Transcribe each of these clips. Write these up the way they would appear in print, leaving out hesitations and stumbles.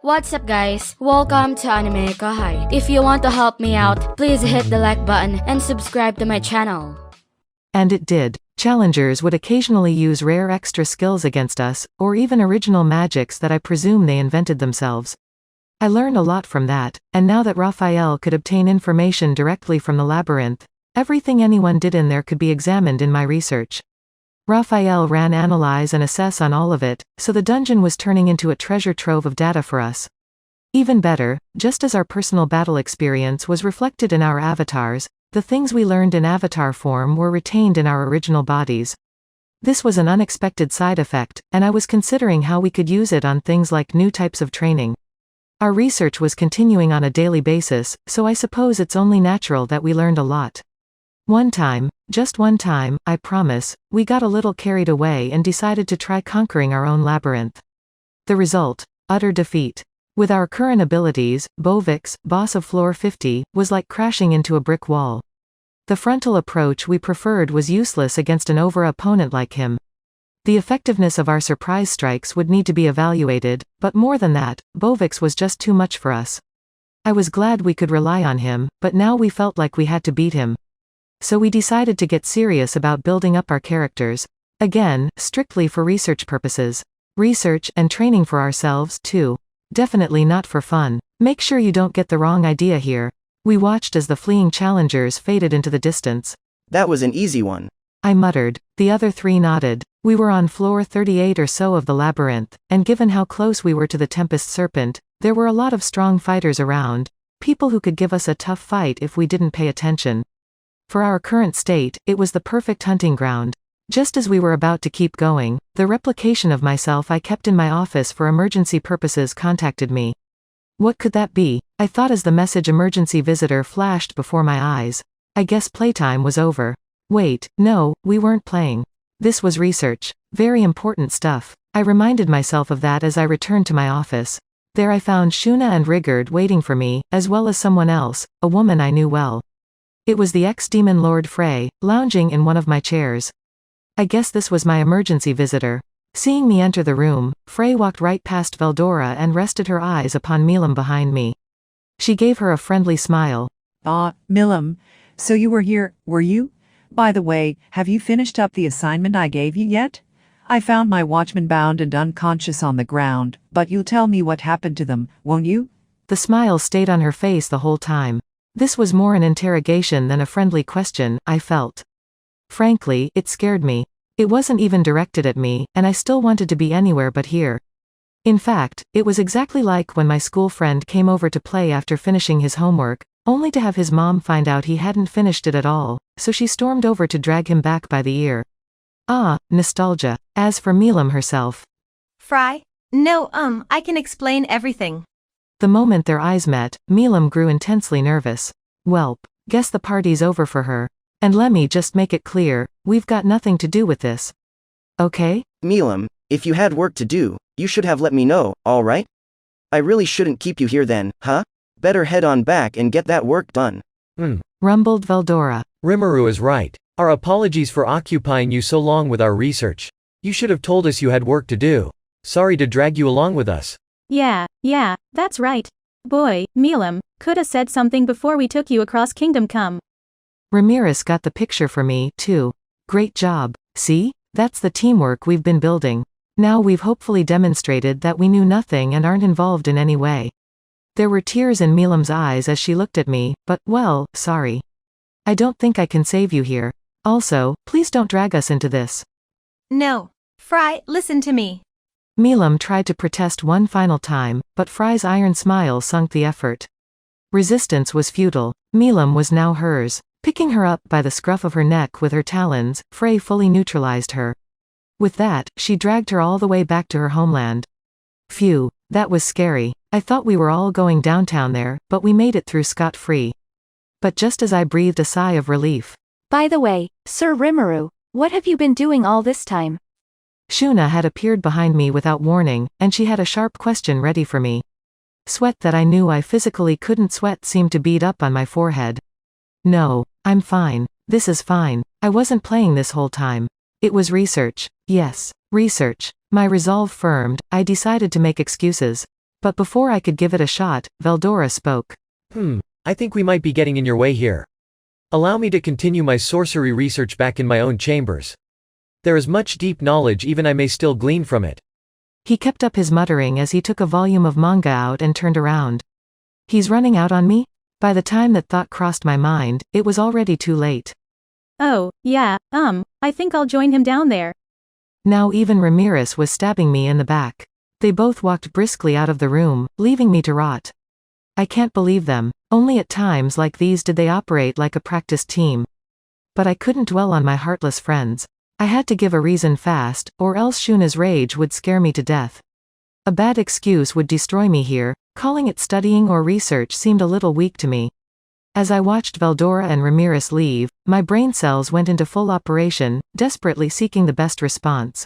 What's up guys, welcome to AnimeKouhai. If you want to help me out, please hit the like button and subscribe to my channel. And it did. Challengers would occasionally use rare extra skills against us, or even original magics that I presume they invented themselves. I learned a lot from that, and now that Raphael could obtain information directly from the Labyrinth, everything anyone did in there could be examined in my research. Raphael ran analyze and assess on all of it, so the dungeon was turning into a treasure trove of data for us. Even better, just as our personal battle experience was reflected in our avatars, the things we learned in avatar form were retained in our original bodies. This was an unexpected side effect, and I was considering how we could use it on things like new types of training. Our research was continuing on a daily basis, so I suppose it's only natural that we learned a lot. One time, just one time, I promise, we got a little carried away and decided to try conquering our own labyrinth. The result? Utter defeat. With our current abilities, Bovix, boss of floor 50, was like crashing into a brick wall. The frontal approach we preferred was useless against an over-opponent like him. The effectiveness of our surprise strikes would need to be evaluated, but more than that, Bovix was just too much for us. I was glad we could rely on him, but now we felt like we had to beat him. So we decided to get serious about building up our characters. Again, strictly for research purposes. Research and training for ourselves, too. Definitely not for fun. Make sure you don't get the wrong idea here. We watched as the fleeing challengers faded into the distance. That was an easy one, I muttered. The other three nodded. We were on floor 38 or so of the labyrinth, and given how close we were to the Tempest Serpent, there were a lot of strong fighters around. People who could give us a tough fight if we didn't pay attention. For our current state, it was the perfect hunting ground. Just as we were about to keep going, the replication of myself I kept in my office for emergency purposes contacted me. What could that be? I thought as the message emergency visitor flashed before my eyes. I guess playtime was over. Wait, no, we weren't playing. This was research. Very important stuff. I reminded myself of that as I returned to my office. There I found Shuna and Rigard waiting for me, as well as someone else, a woman I knew well. It was the ex-demon Lord Frey, lounging in one of my chairs. I guess this was my emergency visitor. Seeing me enter the room, Frey walked right past Veldora and rested her eyes upon Milam behind me. She gave her a friendly smile. Ah, Milam. So you were here, were you? By the way, have you finished up the assignment I gave you yet? I found my watchman bound and unconscious on the ground, but you'll tell me what happened to them, won't you? The smile stayed on her face the whole time. This was more an interrogation than a friendly question, I felt. Frankly, it scared me. It wasn't even directed at me, and I still wanted to be anywhere but here. In fact, it was exactly like when my school friend came over to play after finishing his homework, only to have his mom find out he hadn't finished it at all, so she stormed over to drag him back by the ear. Ah, nostalgia. As for Milam herself. Fry? No, I can explain everything. The moment their eyes met, Milam grew intensely nervous. Welp, guess the party's over for her. And let me just make it clear, we've got nothing to do with this. Okay? Milam, if you had work to do, you should have let me know, alright? I really shouldn't keep you here then, huh? Better head on back and get that work done. Rumbled Veldora. Rimuru is right. Our apologies for occupying you so long with our research. You should have told us you had work to do. Sorry to drag you along with us. Yeah, that's right. Boy, Milam, coulda said something before we took you across Kingdom Come. Ramirez got the picture for me, too. Great job. See? That's the teamwork we've been building. Now we've hopefully demonstrated that we knew nothing and aren't involved in any way. There were tears in Milam's eyes as she looked at me, but, well, sorry. I don't think I can save you here. Also, please don't drag us into this. No. Fry, listen to me. Milam tried to protest one final time, but Fry's iron smile sunk the effort. Resistance was futile. Milam was now hers. Picking her up by the scruff of her neck with her talons, Frey fully neutralized her. With that, she dragged her all the way back to her homeland. Phew, that was scary. I thought we were all going downtown there, but we made it through scot-free. But just as I breathed a sigh of relief. By the way, Sir Rimuru, what have you been doing all this time? Shuna had appeared behind me without warning, and she had a sharp question ready for me. Sweat that I knew I physically couldn't sweat seemed to bead up on my forehead. No, I'm fine. This is fine. I wasn't playing this whole time. It was research. Yes, research. My resolve firmed, I decided to make excuses. But before I could give it a shot, Veldora spoke. I think we might be getting in your way here. Allow me to continue my sorcery research back in my own chambers. There is much deep knowledge even I may still glean from it. He kept up his muttering as he took a volume of manga out and turned around. He's running out on me? By the time that thought crossed my mind, it was already too late. Oh, yeah, I think I'll join him down there. Now even Ramirez was stabbing me in the back. They both walked briskly out of the room, leaving me to rot. I can't believe them. Only at times like these did they operate like a practiced team. But I couldn't dwell on my heartless friends. I had to give a reason fast, or else Shuna's rage would scare me to death. A bad excuse would destroy me here. Calling it studying or research seemed a little weak to me. As I watched Veldora and Ramirez leave, my brain cells went into full operation, desperately seeking the best response.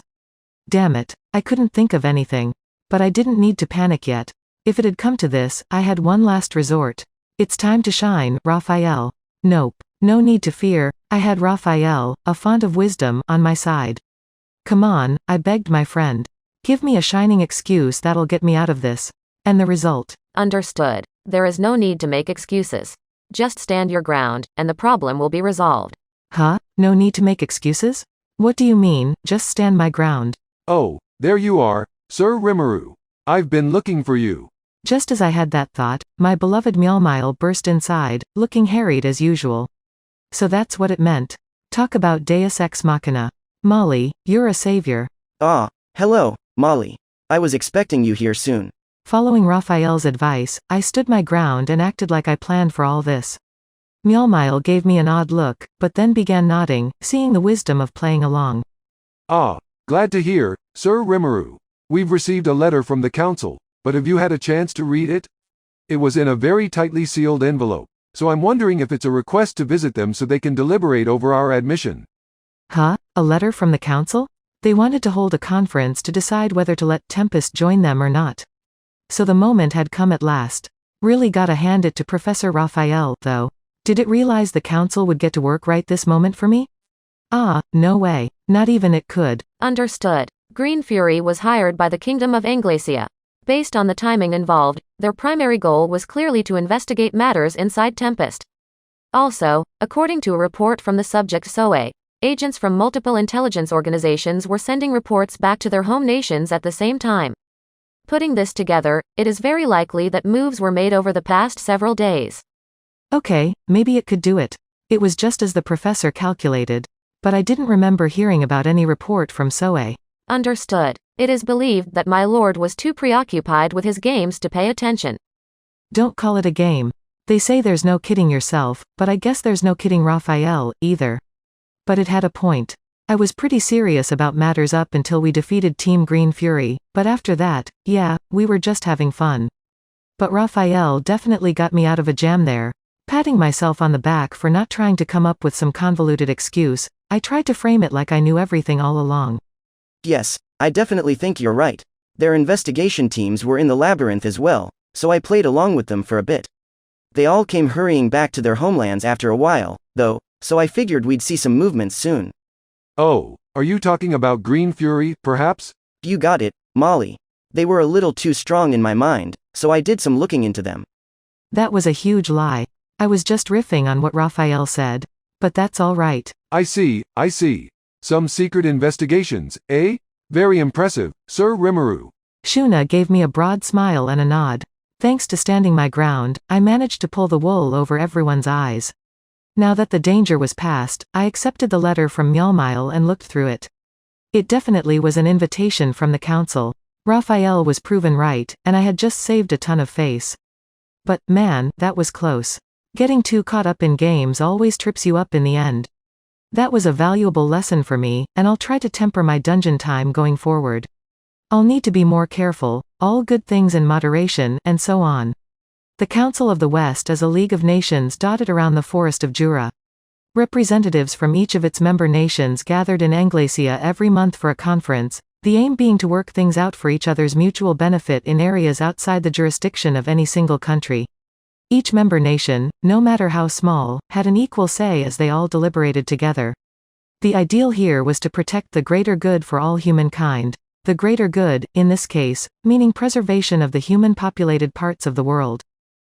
Damn it, I couldn't think of anything. But I didn't need to panic yet. If it had come to this, I had one last resort. It's time to shine, Raphael. Nope. No need to fear, I had Raphael, a font of wisdom, on my side. Come on, I begged my friend. Give me a shining excuse that'll get me out of this. And the result. Understood. There is no need to make excuses. Just stand your ground, and the problem will be resolved. Huh? No need to make excuses? What do you mean, just stand my ground? Oh, there you are, Sir Rimuru. I've been looking for you. Just as I had that thought, my beloved Mjolmile burst inside, looking harried as usual. So that's what it meant. Talk about Deus Ex Machina. Molly, you're a savior. Ah, hello, Molly. I was expecting you here soon. Following Raphael's advice, I stood my ground and acted like I planned for all this. Mjolmile gave me an odd look, but then began nodding, seeing the wisdom of playing along. Ah, glad to hear, Sir Rimuru. We've received a letter from the council, but have you had a chance to read it? It was in a very tightly sealed envelope, so I'm wondering if it's a request to visit them so they can deliberate over our admission. Huh? A letter from the council? They wanted to hold a conference to decide whether to let Tempest join them or not. So the moment had come at last. Really gotta hand it to Professor Raphael, though. Did it realize the council would get to work right this moment for me? Ah, no way. Not even it could. Understood. Green Fury was hired by the Kingdom of Anglacia. Based on the timing involved, their primary goal was clearly to investigate matters inside Tempest. Also, according to a report from the subject Soe, agents from multiple intelligence organizations were sending reports back to their home nations at the same time. Putting this together, it is very likely that moves were made over the past several days. Okay, maybe it could do it. It was just as the professor calculated. But I didn't remember hearing about any report from Soe. Understood. It is believed that my lord was too preoccupied with his games to pay attention. Don't call it a game. They say there's no kidding yourself, but I guess there's no kidding Raphael, either. But it had a point. I was pretty serious about matters up until we defeated Team Green Fury, but after that, yeah, we were just having fun. But Raphael definitely got me out of a jam there. Patting myself on the back for not trying to come up with some convoluted excuse, I tried to frame it like I knew everything all along. Yes, I definitely think you're right. Their investigation teams were in the labyrinth as well, so I played along with them for a bit. They all came hurrying back to their homelands after a while, though, so I figured we'd see some movements soon. Oh, are you talking about Green Fury, perhaps? You got it, Molly. They were a little too strong in my mind, so I did some looking into them. That was a huge lie. I was just riffing on what Raphael said. But that's all right. I see. Some secret investigations, eh? Very impressive, Sir Rimuru. Shuna gave me a broad smile and a nod. Thanks to standing my ground, I managed to pull the wool over everyone's eyes. Now that the danger was past, I accepted the letter from Mjolmile and looked through it. It definitely was an invitation from the council. Raphael was proven right, and I had just saved a ton of face. But, man, that was close. Getting too caught up in games always trips you up in the end. That was a valuable lesson for me, and I'll try to temper my dungeon time going forward. I'll need to be more careful, all good things in moderation, and so on. The Council of the West is a league of nations dotted around the Forest of Jura. Representatives from each of its member nations gathered in Anglacia every month for a conference, the aim being to work things out for each other's mutual benefit in areas outside the jurisdiction of any single country. Each member nation, no matter how small, had an equal say as they all deliberated together. The ideal here was to protect the greater good for all humankind. the greater good, in this case, meaning preservation of the human-populated parts of the world.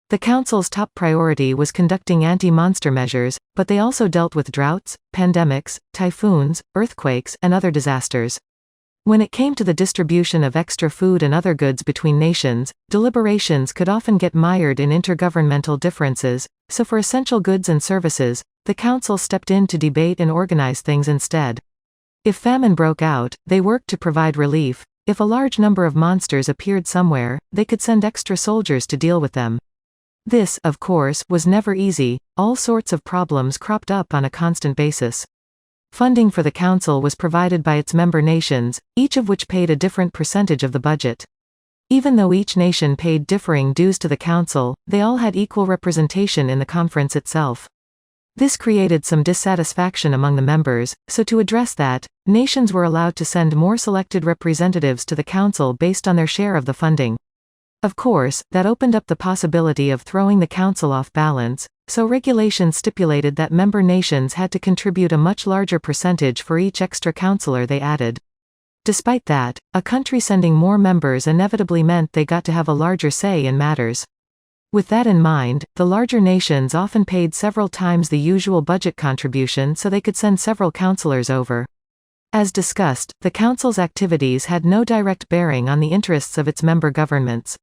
The Council's top priority was conducting anti-monster measures, but they also dealt with droughts, pandemics, typhoons, earthquakes, and other disasters. When it came to the distribution of extra food and other goods between nations, deliberations could often get mired in intergovernmental differences, so for essential goods and services, the Council stepped in to debate and organize things instead. If famine broke out, they worked to provide relief. If a large number of monsters appeared somewhere, they could send extra soldiers to deal with them. This, of course, was never easy. All sorts of problems cropped up on a constant basis. Funding for the Council was provided by its member nations, each of which paid a different percentage of the budget. Even though each nation paid differing dues to the Council, they all had equal representation in the conference itself. This created some dissatisfaction among the members, so to address that, nations were allowed to send more selected representatives to the Council based on their share of the funding. Of course, that opened up the possibility of throwing the Council off balance, so regulations stipulated that member nations had to contribute a much larger percentage for each extra councillor they added. Despite that, a country sending more members inevitably meant they got to have a larger say in matters. With that in mind, the larger nations often paid several times the usual budget contribution so they could send several councillors over. As discussed, the Council's activities had no direct bearing on the interests of its member governments.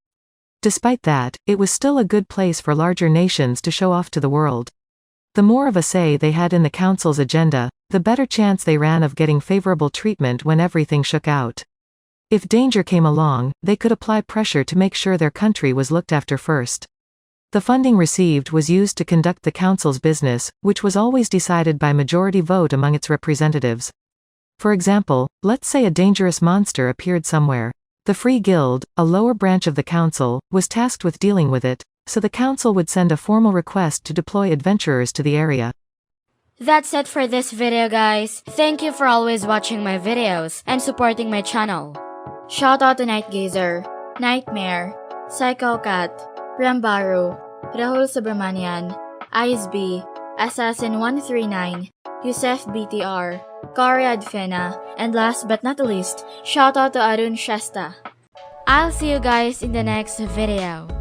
Despite that, it was still a good place for larger nations to show off to the world. The more of a say they had in the Council's agenda, the better chance they ran of getting favorable treatment when everything shook out. If danger came along, they could apply pressure to make sure their country was looked after first. The funding received was used to conduct the Council's business, which was always decided by majority vote among its representatives. For example, let's say a dangerous monster appeared somewhere. The Free Guild, a lower branch of the Council, was tasked with dealing with it, so the Council would send a formal request to deploy adventurers to the area. That's it for this video, guys. Thank you for always watching my videos and supporting my channel. Shoutout to Nightgazer, Nightmare, Psycho Cat, Rambaru, Rahul Subramanian, IceB, Assassin139, Yusef BTR, Kari Adfena, and last but not least, shoutout to Arun Shasta. I'll see you guys in the next video.